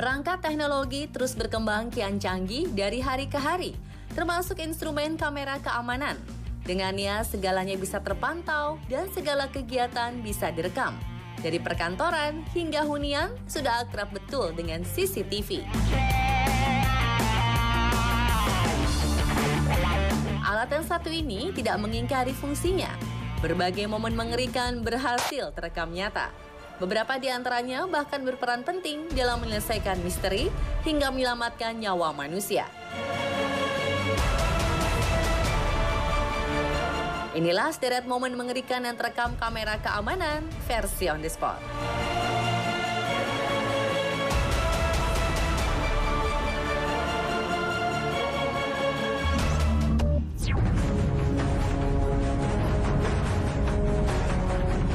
Perangkat teknologi terus berkembang kian canggih dari hari ke hari, termasuk instrumen kamera keamanan. Dengannya, segalanya bisa terpantau dan segala kegiatan bisa direkam. Dari perkantoran hingga hunian, sudah akrab betul dengan CCTV. Alat yang satu ini tidak mengingkari fungsinya. Berbagai momen mengerikan berhasil terekam nyata. Beberapa di antaranya bahkan berperan penting dalam menyelesaikan misteri hingga menyelamatkan nyawa manusia. Inilah sederet momen mengerikan yang terekam kamera keamanan versi on the spot.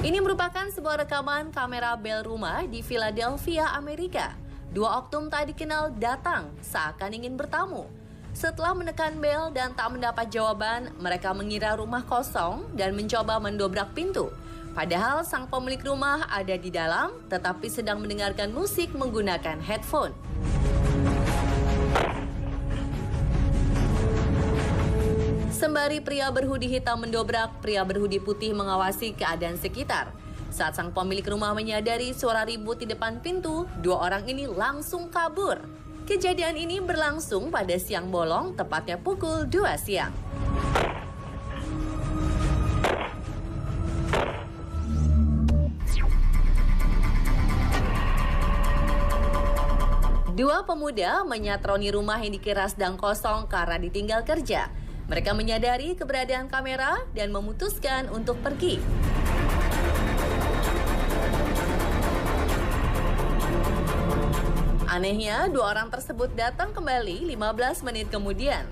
Ini merupakan sebuah rekaman kamera bel rumah di Philadelphia, Amerika. 2 oknum tak dikenal datang seakan ingin bertamu. Setelah menekan bel dan tak mendapat jawaban, mereka mengira rumah kosong dan mencoba mendobrak pintu. Padahal sang pemilik rumah ada di dalam, tetapi sedang mendengarkan musik menggunakan headphone. Sembari pria berhoodie hitam mendobrak, pria berhoodie putih mengawasi keadaan sekitar. Saat sang pemilik rumah menyadari suara ribut di depan pintu, 2 orang ini langsung kabur. Kejadian ini berlangsung pada siang bolong, tepatnya pukul 2 siang. Dua pemuda menyatroni rumah yang dikira sedang kosong karena ditinggal kerja. Mereka menyadari keberadaan kamera dan memutuskan untuk pergi. Anehnya, 2 orang tersebut datang kembali 15 menit kemudian.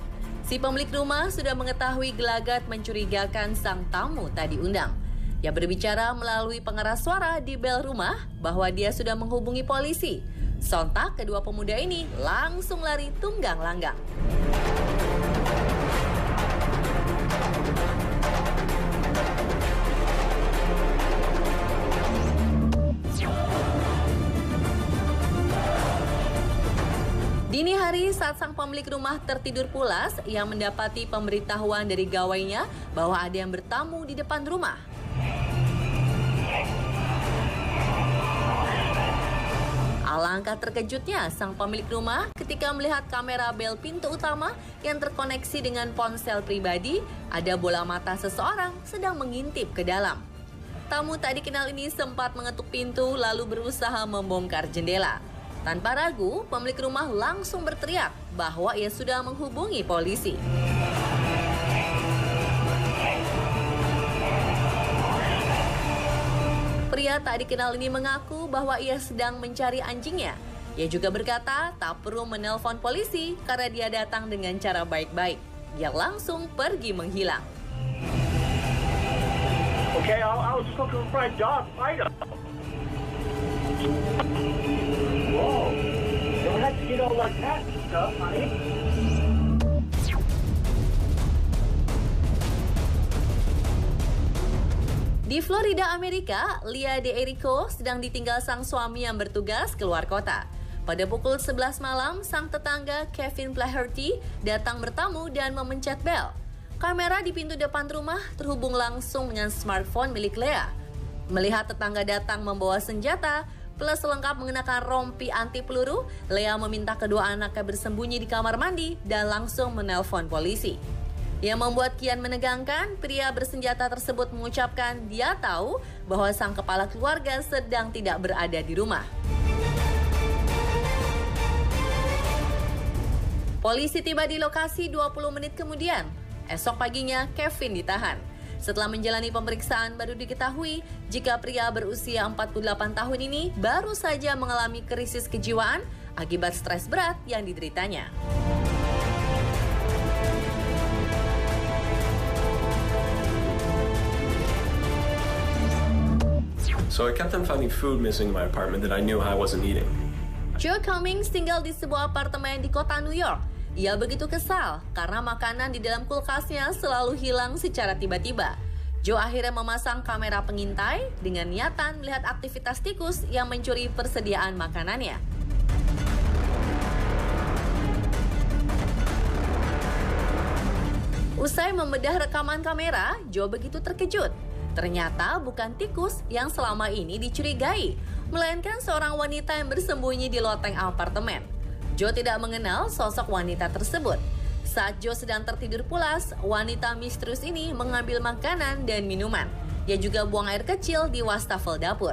Si pemilik rumah sudah mengetahui gelagat mencurigakan sang tamu tak diundang. Ia berbicara melalui pengeras suara di bel rumah bahwa dia sudah menghubungi polisi. Sontak, kedua pemuda ini langsung lari tunggang langgang. Dini hari saat sang pemilik rumah tertidur pulas, ia mendapati pemberitahuan dari gawainya bahwa ada yang bertamu di depan rumah. Alangkah terkejutnya sang pemilik rumah ketika melihat kamera bel pintu utama yang terkoneksi dengan ponsel pribadi, ada bola mata seseorang sedang mengintip ke dalam. Tamu tak dikenal ini sempat mengetuk pintu lalu berusaha membongkar jendela. Tanpa ragu, pemilik rumah langsung berteriak bahwa ia sudah menghubungi polisi. Pria tak dikenal ini mengaku bahwa ia sedang mencari anjingnya. Ia juga berkata tak perlu menelpon polisi karena dia datang dengan cara baik-baik. Dia langsung pergi menghilang. Okay, I was looking for a dog fighter. Whoa, don't have to get all like that stuff, honey. Di Florida, Amerika, Leah DeErico sedang ditinggal sang suami yang bertugas keluar kota. Pada pukul 11 malam, sang tetangga Kevin Flaherty datang bertamu dan memencet bel. Kamera di pintu depan rumah terhubung langsung dengan smartphone milik Leah. Melihat tetangga datang membawa senjata, plus lengkap mengenakan rompi anti peluru, Leah meminta kedua anaknya bersembunyi di kamar mandi dan langsung menelpon polisi. Yang membuat kian menegangkan, pria bersenjata tersebut mengucapkan dia tahu bahwa sang kepala keluarga sedang tidak berada di rumah. Polisi tiba di lokasi 20 menit kemudian. Esok paginya, Kevin ditahan. Setelah menjalani pemeriksaan, baru diketahui jika pria berusia 48 tahun ini baru saja mengalami krisis kejiwaan akibat stres berat yang dideritanya. So I kept on finding food missing in my apartment that I knew I wasn't eating. Joe Cummings tinggal di sebuah apartemen di kota New York. Ia begitu kesal karena makanan di dalam kulkasnya selalu hilang secara tiba-tiba. Joe akhirnya memasang kamera pengintai dengan niatan melihat aktivitas tikus yang mencuri persediaan makanannya. Usai membedah rekaman kamera, Joe begitu terkejut. Ternyata bukan tikus yang selama ini dicurigai, melainkan seorang wanita yang bersembunyi di loteng apartemen. Joe tidak mengenal sosok wanita tersebut. Saat Joe sedang tertidur pulas, wanita misterius ini mengambil makanan dan minuman. Ia juga buang air kecil di wastafel dapur.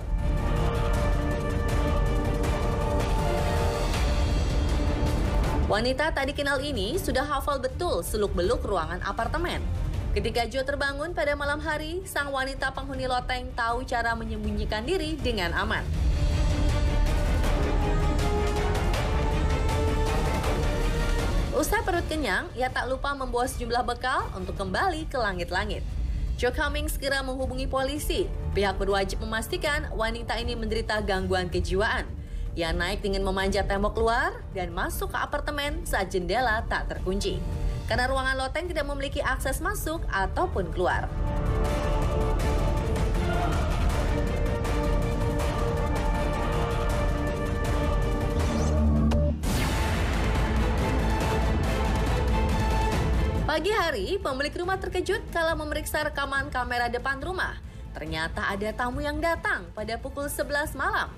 Wanita tak dikenal ini sudah hafal betul seluk-beluk ruangan apartemen. Ketika Joe terbangun pada malam hari, sang wanita penghuni loteng tahu cara menyembunyikan diri dengan aman. Usai perut kenyang, ia tak lupa membawa sejumlah bekal untuk kembali ke langit-langit. Joe Cummings segera menghubungi polisi. Pihak berwajib memastikan wanita ini menderita gangguan kejiwaan. Ia naik dengan memanjat tembok luar dan masuk ke apartemen saat jendela tak terkunci. Karena ruangan loteng tidak memiliki akses masuk ataupun keluar. Pagi hari, pemilik rumah terkejut kala memeriksa rekaman kamera depan rumah. Ternyata ada tamu yang datang pada pukul 11 malam.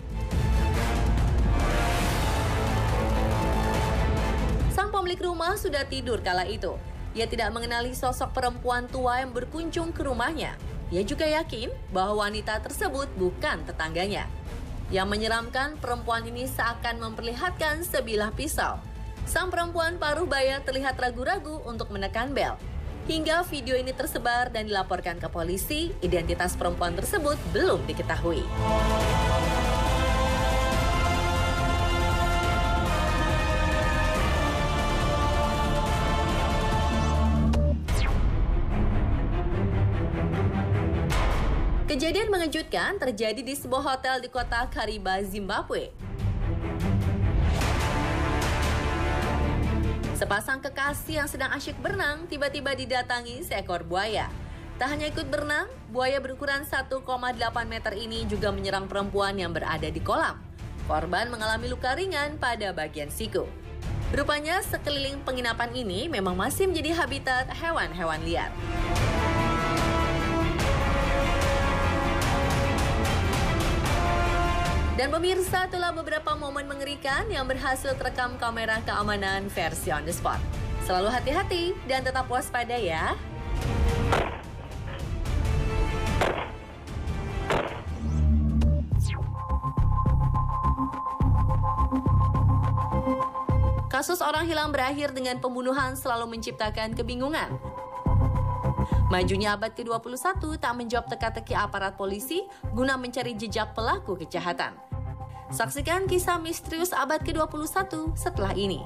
Sang pemilik rumah sudah tidur kala itu. Ia tidak mengenali sosok perempuan tua yang berkunjung ke rumahnya. Ia juga yakin bahwa wanita tersebut bukan tetangganya. Yang menyeramkan, perempuan ini seakan memperlihatkan sebilah pisau. Sang perempuan paruh baya terlihat ragu-ragu untuk menekan bel. Hingga video ini tersebar dan dilaporkan ke polisi, identitas perempuan tersebut belum diketahui. Kejadian mengejutkan terjadi di sebuah hotel di kota Kariba, Zimbabwe. Sepasang kekasih yang sedang asyik berenang tiba-tiba didatangi seekor buaya. Tak hanya ikut berenang, buaya berukuran 1,8 meter ini juga menyerang perempuan yang berada di kolam. Korban mengalami luka ringan pada bagian siku. Rupanya sekeliling penginapan ini memang masih menjadi habitat hewan-hewan liar. Dan pemirsa, itulah beberapa momen mengerikan yang berhasil terekam kamera keamanan versi on the spot. Selalu hati-hati dan tetap waspada ya. Kasus orang hilang berakhir dengan pembunuhan selalu menciptakan kebingungan. Majunya abad ke-21 tak menjawab teka-teki aparat polisi guna mencari jejak pelaku kejahatan. Saksikan kisah misterius abad ke-21 setelah ini.